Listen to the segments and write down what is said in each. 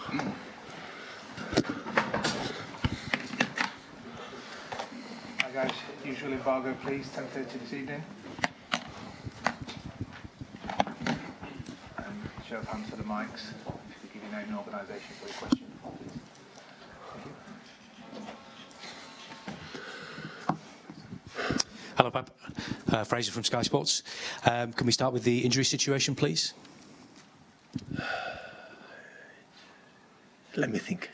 Hi guys, usual embargo please, 10:30 this evening. And show of hands for the mics. If you give your name and organisation for your question. Hello, Pep. Fraser from Sky Sports. Can we start with the injury situation, please? Let me think.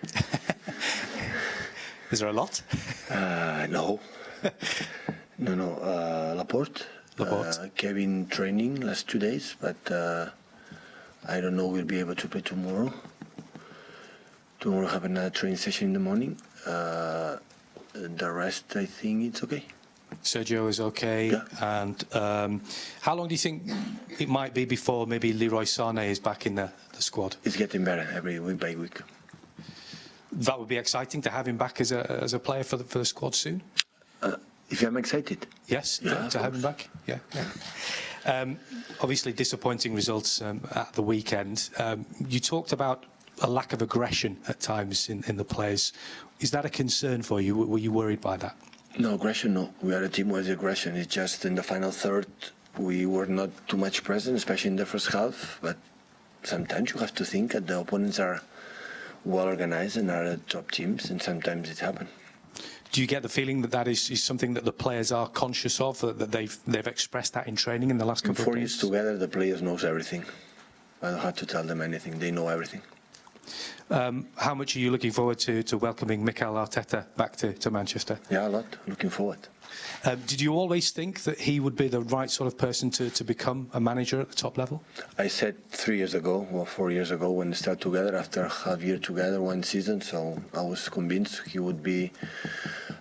Is there a lot? No. Laporte. Kevin training last 2 days, but I don't know we'll be able to play tomorrow. Tomorrow have another training session in the morning. The rest, I think it's okay. Sergio is okay. Yeah. And how long do you think it might be before maybe Leroy Sane is back in the squad? It's getting better every week by week. That would be exciting to have him back as a player for the squad soon. If I'm excited. Yes, yeah, to have him back. Yeah. Obviously, disappointing results at the weekend. You talked about a lack of aggression at times in the players. Is that a concern for you? Were you worried by that? No aggression, no. We are a team with aggression. It's just in the final third we were not too much present, especially in the first half. But sometimes you have to think that the opponents are well organized and are top teams, and sometimes it happens. Do you get the feeling that is something that the players are conscious of, that they've expressed that in training in the last couple of days? 4 years together, the players knows everything. I don't have to tell them anything. They know everything. How much are you looking forward to welcoming Mikel Arteta back to Manchester? Yeah, a lot. Looking forward. Did you always think that he would be the right sort of person to become a manager at the top level? I said 3 years ago, or 4 years ago, when we started together, after a half year together, 1 season, so I was convinced he would be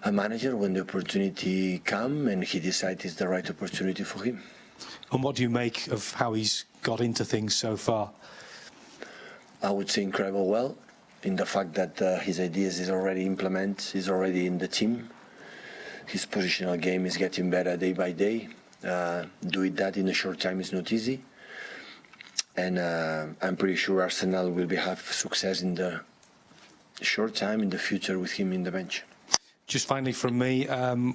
a manager when the opportunity came, and he decided it's the right opportunity for him. And what do you make of how he's got into things so far? I would say incredible well, in the fact that his ideas is already implemented, he's already in the team. His positional game is getting better day by day. Doing that in a short time is not easy. And I'm pretty sure Arsenal will have success in the short time in the future with him in the bench. Just finally from me,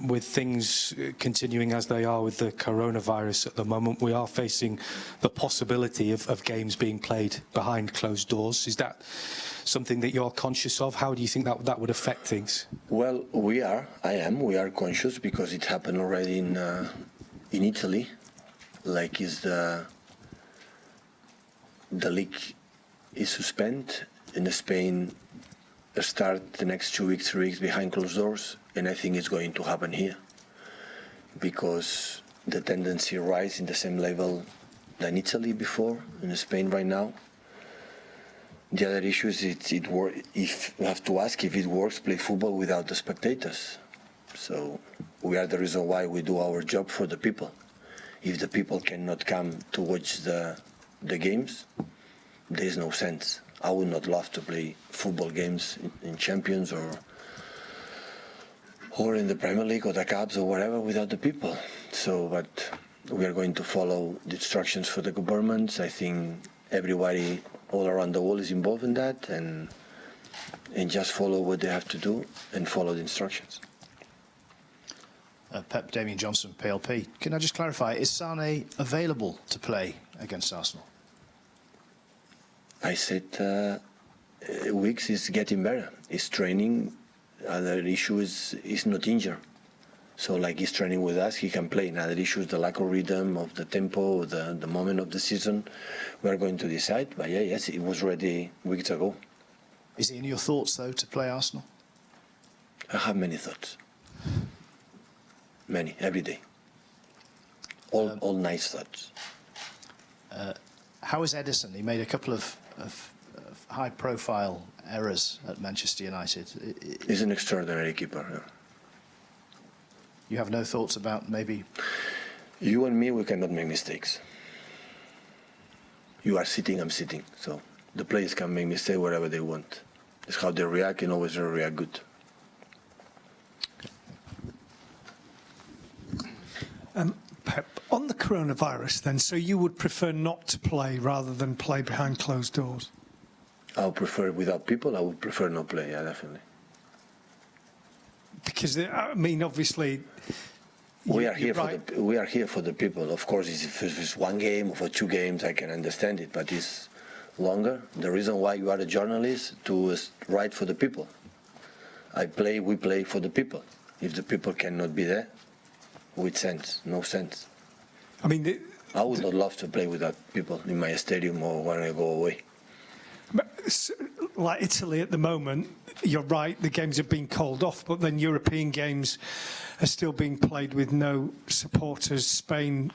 with things continuing as they are with the coronavirus at the moment, we are facing the possibility of games being played behind closed doors. Is that something that you're conscious of? How do you think that would affect things? Well, we are conscious because it happened already in Italy. Like is the league is suspended in Spain. Start the next 2 weeks, 3 weeks behind closed doors, and I think it's going to happen here because the tendency rise in the same level than Italy before in Spain right now. The other issue is if you have to ask if it works, play football without the spectators. So we are the reason why we do our job for the people. If the people cannot come to watch the games, there is no sense. I would not love to play football games in Champions or in the Premier League or the Cups or whatever without the people. So, but we are going to follow the instructions for the governments. I think everybody all around the world is involved in that, and just follow what they have to do and follow the instructions. Pep, Damien Johnson, PLP. Can I just clarify, is Sanè available to play against Arsenal? I said Weeks is getting better. He's training. The issue is he's not injured. So like he's training with us, he can play. Now the issue is the lack of rhythm, of the tempo, the moment of the season. We are going to decide. But yes, it was ready weeks ago. Is it in your thoughts, though, to play Arsenal? I have many thoughts. Many, every day. All nice thoughts. How is Edison? He made a couple of high-profile errors at Manchester United. He's an extraordinary keeper. Yeah. You have no thoughts about maybe... You and me, we cannot make mistakes. You are sitting, I'm sitting. So the players can make mistakes wherever they want. It's how they react, and always react good. Pep, on the coronavirus then, so you would prefer not to play rather than play behind closed doors? I would prefer without people. I would prefer no play. Yeah, definitely. Because I mean, obviously, We are here right. we are here for the people. Of course, if it's one game or for 2 games, I can understand it. But it's longer. The reason why you are a journalist to write for the people. We play for the people. If the people cannot be there, with sense, no sense. I mean, I would not love to play without people in my stadium or when I go away. like Italy at the moment, you're right, the games have been called off, but then European games are still being played with no supporters. Spain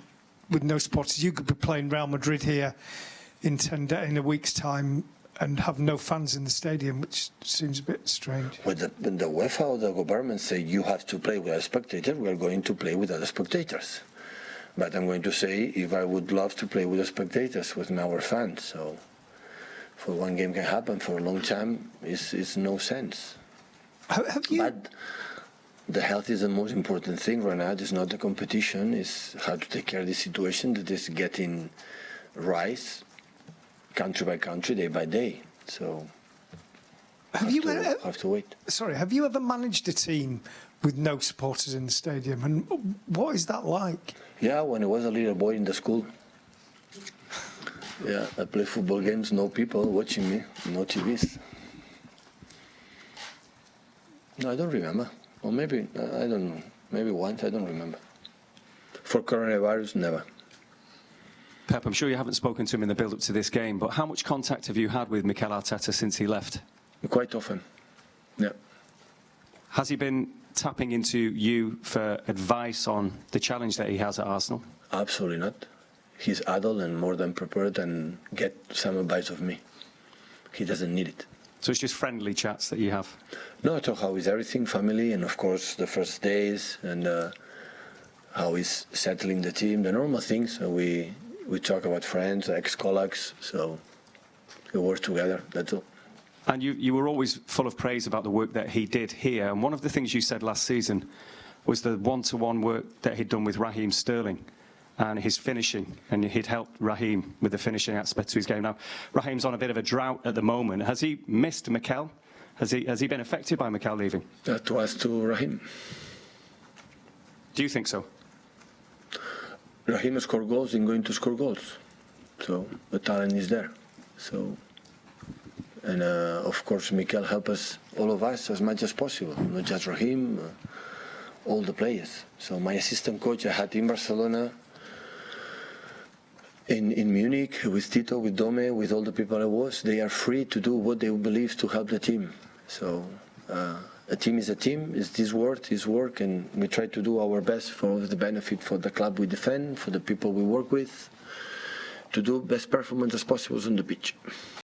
with no supporters. You could be playing Real Madrid here in a week's time and have no fans in the stadium, which seems a bit strange. When the UEFA or the government say you have to play without spectators, we are going to play without the spectators. But I'm going to say if I would love to play with the spectators, with our fans. So for one game can happen, for a long time, it's no sense. Have you? But the health is the most important thing right now. It's not the competition. It's how to take care of the situation that is getting rise country by country, day by day. So have to wait. Sorry, have you ever managed a team with no supporters in the stadium? And what is that like? Yeah, when I was a little boy in the school. Yeah, I play football games, no people watching me, no TVs. No, I don't remember. Or maybe, I don't know. Maybe once, I don't remember. For coronavirus, never. Pep, I'm sure you haven't spoken to him in the build-up to this game, but how much contact have you had with Mikel Arteta since he left? Quite often, yeah. Has he been tapping into you for advice on the challenge that he has at Arsenal? Absolutely not. He's adult and more than prepared and get some advice of me. He doesn't need it. So it's just friendly chats that you have? No, I talk how is everything, family, and of course the first days, and how he's settling the team, the normal things. So we talk about friends, ex-colleagues, so we work together, that's all. And you were always full of praise about the work that he did here. And one of the things you said last season was the one-to-one work that he'd done with Raheem Sterling and his finishing. And he'd helped Raheem with the finishing aspect to his game. Now, Raheem's on a bit of a drought at the moment. Has he missed Mikel? Has he been affected by Mikel leaving? That was to Raheem. Do you think so? Raheem scored goals, he's going to score goals. So the talent is there. So, and of course, Mikel helped us, all of us, as much as possible. Not just Raheem, all the players. So my assistant coach I had in Barcelona, in Munich, with Tito, with Dome, with all the people I was, they are free to do what they believe to help the team. So a team is a team, it's his work, and we try to do our best for the benefit for the club we defend, for the people we work with, to do best performance as possible on the pitch.